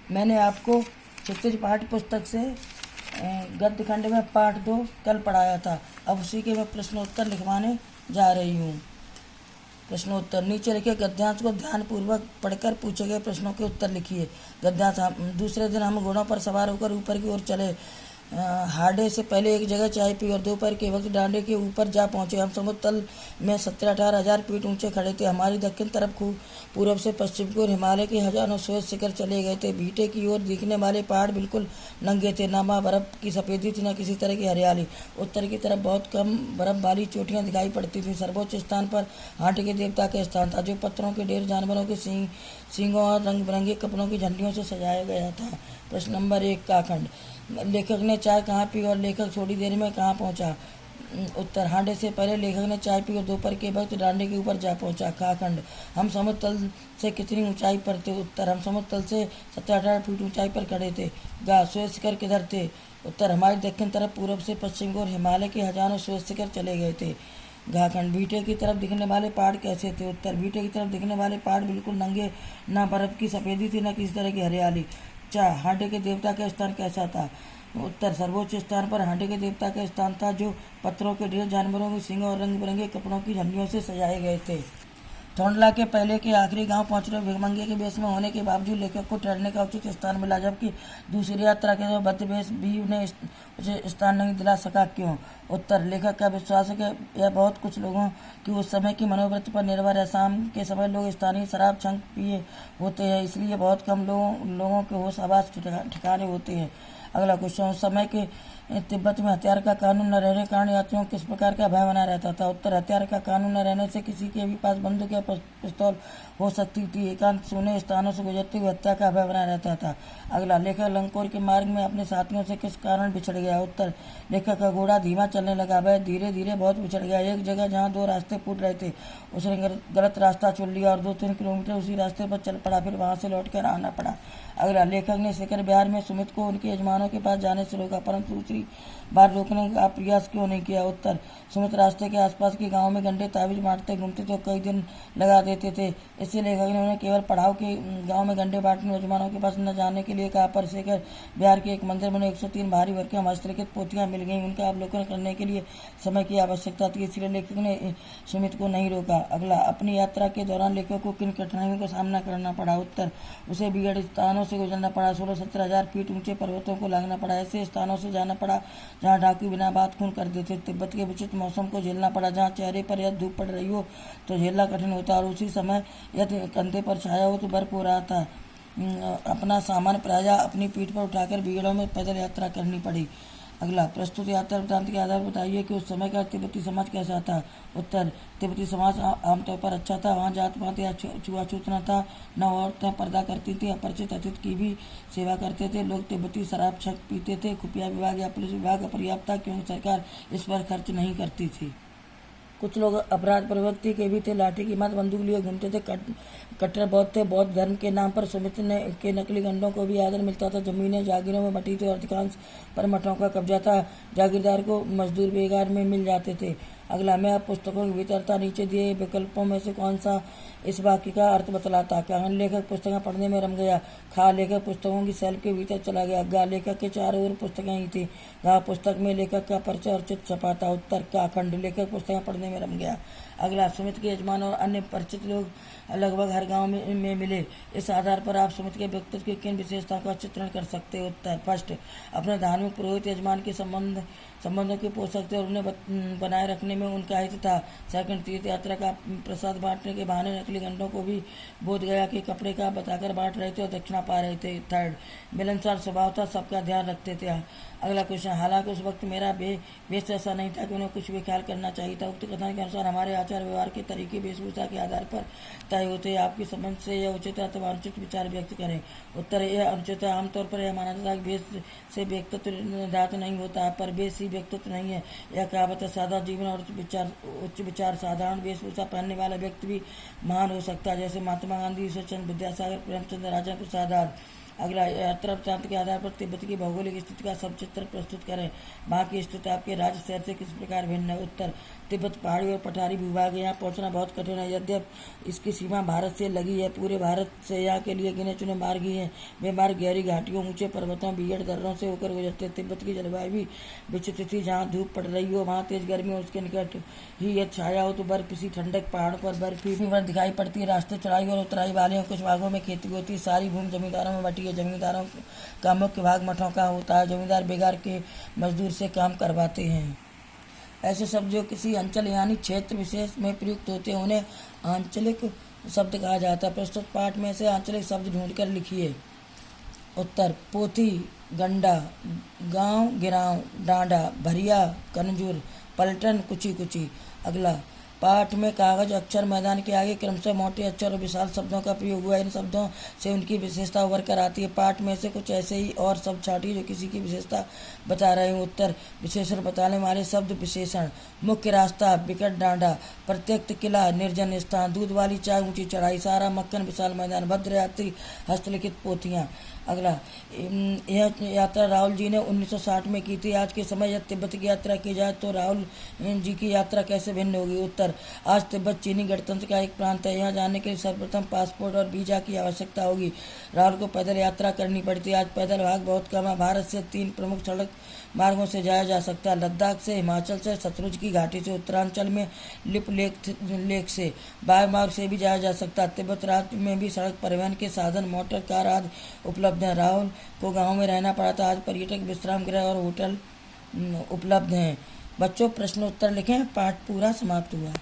मैंने आपको क्षितिज पाठ्य पुस्तक से गद्य खंड में पाठ 2 कल पढ़ाया था। अब उसी के मैं प्रश्नोत्तर लिखवाने जा रही हूँ। प्रश्नोत्तर नीचे लिखे गद्यांश को ध्यानपूर्वक पढ़कर पूछे गए प्रश्नों के उत्तर लिखिए। गद्यांश। दूसरे दिन हम घोड़ों पर सवार होकर ऊपर की ओर चले। हाड़े से पहले एक जगह चाय पी और दोपहर के वक्त डांडे के ऊपर जा पहुंचे। हम समुद्र तल में 17-18 हजार फीट ऊंचे खड़े थे। हमारी दक्षिण तरफ खूब पूर्व से पश्चिम की ओर हिमालय के हजारों श्वेत शिखर चले गए थे। भीटे की ओर दिखने वाले पहाड़ बिल्कुल नंगे थे, न वहाँ बर्फ की सफेदी थी न किसी तरह की हरियाली। उत्तर की तरफ बहुत कम बर्फ वाली चोटियां दिखाई पड़ती थी। सर्वोच्च स्थान पर हाटे के देवता का स्थान था, जो पत्थरों के ढेर, जानवरों के सींगों और रंग बिरंगे कपड़ों की झंडियों से सजाया गया था। प्रश्न नंबर 1 का खंड। लेखक ने चाय कहाँ पी और लेखक थोड़ी देर में कहाँ पहुँचा? उत्तर। हांडे से पहले लेखक ने चाय पी और दोपहर के वक्त डांडे के ऊपर जा पहुंचा। खा खंड। हम समुद्र तल से कितनी ऊंचाई पर थे? उत्तर। हम समुद्र तल से 17-18 फीट ऊंचाई पर खड़े थे। गा। श्वेत शिखर किधर थे? उत्तर। हमारी दक्षिण तरफ पूर्व से पश्चिम की ओर हिमालय के हजारों श्वेत शिखर चले गए थे। घाखंड। बीटे की तरफ दिखने वाले पहाड़ कैसे थे? उत्तर। बीटे की तरफ दिखने वाले पहाड़ बिल्कुल नंगे, न बर्फ की सफेदी थी न किसी तरह की हरियाली। चा। हांडे के देवता का स्थान कैसा था? उत्तर। सर्वोच्च स्थान पर हांडे के देवता का स्थान था, जो पत्थरों के ढेर, जानवरों के सींगों और रंग बिरंगे कपड़ों की झंडियों से सजाए गए थे। थोंडला के पहले के आखिरी गांव पहुंच रहे भिखमंगे के बेस में होने के बावजूद लेखक को ठहरने का उचित स्थान मिला, जबकि दूसरी यात्रा के समय बद्ध बेस भी उन्हें उचित स्थान नहीं दिला सका। क्यों? उत्तर। लेखक का विश्वास है कि यह बहुत कुछ लोगों की उस समय की मनोवृत्ति पर निर्भर है। शाम के समय लोग स्थानीय शराब छंक पिए होते हैं, इसलिए बहुत कम लोगों के होश आवास ठिकाने होते हैं। अगला क्वेश्चन। उस समय के तिब्बत में हथियार का कानून न रहने के कारण यात्रियों को किस प्रकार का भय बना रहता था? उत्तर। हथियार का कानून न रहने से किसी के भी पास बंदूक या पिस्तौल हो सकती थी। एकांत सुने स्थानों से गुजरते हुए हत्या का भय बना रहता था। अगला। लेखक लंकोर के मार्ग में अपने साथियों से किस कारण बिछड़ गया? उत्तर। लेखक का घोड़ा धीमा चलने लगा। वह धीरे धीरे बहुत बिछड़ गया। एक जगह जहाँ 2 रास्ते फूट रहे थे, उसने गलत रास्ता चुन लिया और 2-3 किलोमीटर उसी रास्ते पर चल पड़ा, फिर वहां से लौटकर आना पड़ा। अगला। लेखक ने शिखर बिहार में सुमित को उनके यजमानों के पास जाने से रोका, परंतु दूसरी बार रोकने का प्रयास क्यों नहीं किया? उत्तर। सुमित रास्ते के आसपास के गांव में गंडे ताबीज बांटते घूमते थे और कई दिन लगा देते थे। इससे लेखक ने उन्हें केवल पढ़ाओ के गांव में गंडे बांटने यजमानों के पास न जाने के लिए कहा। पर शिखर बिहार के एक मंदिर में 103 भारी भरकम हस्तलिखित पोथियां मिल गई। उनका अवलोकन करने के लिए समय की आवश्यकता थी, इसलिए लेखक ने सुमित को नहीं रोका। अगला। अपनी यात्रा के दौरान लेखक को किन कठिनाइयों का सामना करना पड़ा? उत्तर। उसे बिगड़ स्थानों से गुजरना पड़ा, 16-17 हजार फीट ऊंचे पर्वतों को लांघना पड़ा, ऐसे स्थानों से जाना पड़ा जहां डाकू बिना बात खून कर देते। तिब्बत के विचित्र मौसम को झेलना पड़ा, जहां चेहरे पर यदि धूप पड़ रही हो तो झेलना कठिन होता और उसी समय यदि कंधे पर छाया हो तो बर्फ हो रहा था। अपना सामान प्रायः अपनी पीठ पर उठाकर भीड़ों में पैदल यात्रा करनी पड़ी। अगला। प्रस्तुत यात्रा वृत्तांत के आधार पर बताइए कि उस समय का तिब्बती समाज कैसा था? उत्तर। तिब्बती समाज आमतौर पर अच्छा था। वहाँ जात पात या छुआछूत न था, न औरतें पर्दा करती थी, अपरिचित अतिथि की भी सेवा करते थे। लोग तिब्बती शराब छक पीते थे। खुफिया विभाग या पुलिस विभाग अपर्याप्त था, क्योंकि सरकार इस पर खर्च नहीं करती थी। कुछ लोग अपराध प्रवृत्ति के भी थे, लाठी की मात बंदूक लिए घूमते थे। कट्टर बौद्ध थे। बौद्ध धर्म के नाम पर सुमित के नकली गंडों को भी आदर मिलता था। जमीनें जागीरों में बटी थी और अधिकांश पर मठों का कब्जा था। जागीरदार को मजदूर बेगार में मिल जाते थे। अगला। मैं अब पुस्तकों की भीतरता नीचे दिए विकल्पों में से कौन सा इस वाक्य का अर्थ बतलाता? क्या? लेखक पुस्तकें पढ़ने में रम गया। खा। लेखक पुस्तकों की सेल्फ के भीतर चला गया। गा। लेखक के चारों ओर पुस्तकें ही थी। गा। पुस्तक में लेखक का परिचय और चित्र छपा था। उत्तर। का खंड। लेखक पुस्तकें पढ़ने में रम गया। अगला। सुमित के यजमान और अन्य परिचित लोग लगभग हर गांव में मिले। इस आधार पर आप सुमित के व्यक्तित्व की किन विशेषताओं का चित्रण कर सकते हैं? उत्तर। फर्स्ट। अपने धार्मिक पुरोहित यजमान के संबंधों के पोष सकते और उन्हें बनाए रखने में उनका हित था। सेकंड। तीर्थ यात्रा का प्रसाद बांटने के बहाने नकली गंडों को भी बोध गया कि कपड़े का बताकर बांट रहे थे और दक्षिणा पा रहे थे। थर्ड। मिलनसार स्वभाव था, सबका ध्यान रखते थे। अगला क्वेश्चन। हालांकि उस वक्त मेरा वेश ऐसा नहीं था कि उन्हें कुछ भी ख्याल करना चाहिए था। उक्त कथन के अनुसार हमारे आचार व्यवहार के तरीके वेशभूषा के आधार पर तय होते हैं। आपकी समझ से यह उचित अथवा अनुचित विचार व्यक्त करें। उत्तर। यह अनुचित है। आमतौर पर यह माना जाता है कि वेश से व्यक्तित्व निर्धारित नहीं होता है, पर वेश ही व्यक्तित्व नहीं है। यह कहावत है। सादा जीवन और उच्च विचार। साधारण वेशभूषा पहनने वाला व्यक्ति भी महान हो सकता है, जैसे महात्मा गांधी, ईश्वर चंद्र विद्यासागर, प्रेमचंद, राजेंद्र प्रसाद आदि। अगला, यात्रा वृत्तांत के आधार पर तिब्बत की भौगोलिक स्थिति का सब चित्र प्रस्तुत करें। वहाँ की स्थिति आपके राज्य शहर से किस प्रकार भिन्न है? उत्तर, तिब्बत पहाड़ी और पठारी भूभाग है, यहाँ पहुँचना बहुत कठिन है। यद्यपि इसकी सीमा भारत से लगी है, पूरे भारत से यहाँ के लिए गिने चुने मार्ग ही हैं। वे मार्ग गहरी घाटियों, ऊंचे पर्वतों, बीहड़ दर्रों से होकर गुजरते। तिब्बत की जलवायु भी विचित्र थी, जहाँ धूप पड़ रही हो वहाँ तेज गर्मी और उसके निकट ही यदि छाया हो तो बर्फ, किसी ठंडक पहाड़ों पर बर्फ ही बर्फ दिखाई पड़ती है। रास्ते चढ़ाई और उतराई वाले हैं, कुछ भागों में खेती होती है। सारी भूमि जमींदारों में बटी है। जमींदारों का मुख्य भाग मठों का होता है। जमींदार बेगार के मजदूर से काम करवाते हैं। ऐसे शब्द जो किसी अंचल यानी क्षेत्र विशेष में प्रयुक्त होते हैं उन्हें आंचलिक शब्द कहा जाता है। प्रस्तुत पाठ में से आंचलिक शब्द ढूंढकर लिखिए। उत्तर, पोथी, गंडा, गांव, गिराव, डांडा, भरिया, कनजूर, पलटन, कुची कुची। अगला, पाठ में कागज अक्षर मैदान के आगे क्रमशः मोटे अक्षर और विशाल शब्दों का प्रयोग हुआ है। इन शब्दों से उनकी विशेषता उभर कर आती है। पाठ में से कुछ ऐसे ही और शब्द छाटिए जो किसी की विशेषता बता रहे हैं। उत्तर, विशेषण बताने वाले शब्द विशेषण। मुख्य रास्ता, विकट डांडा, प्रत्यक्ष किला, निर्जन स्थान, दूध वाली चाय, ऊंची चढ़ाई, सारा मक्खन, विशाल मैदान, भद्र यात्री, हस्तलिखित पोथियाँ। अगला, यह यात्रा राहुल जी ने 1960 में की थी। आज के समय यदि तिब्बत की यात्रा की जाए तो राहुल जी की यात्रा कैसे भिन्न होगी? उत्तर, आज तिब्बत चीनी गणतंत्र का एक प्रांत है। यहाँ जाने के लिए सर्वप्रथम पासपोर्ट और वीजा की आवश्यकता होगी। राहुल को पैदल यात्रा करनी पड़ती है। आज पैदल भाग बहुत कम है। भारत से 3 प्रमुख सड़क मार्गों से जाया जा सकता है। लद्दाख से, हिमाचल से, सतलुज की घाटी से, उत्तरांचल में लिप लेक से, वायु मार्ग से भी जाया जा सकता है। तिब्बत राज्य में भी सड़क परिवहन के साधन, मोटर कार आदि उपलब्ध हैं। राहुल को गांव में रहना पड़ा था। आज पर्यटक विश्राम गृह और होटल उपलब्ध हैं। बच्चों, प्रश्नोत्तर लिखें। पाठ पूरा समाप्त हुआ।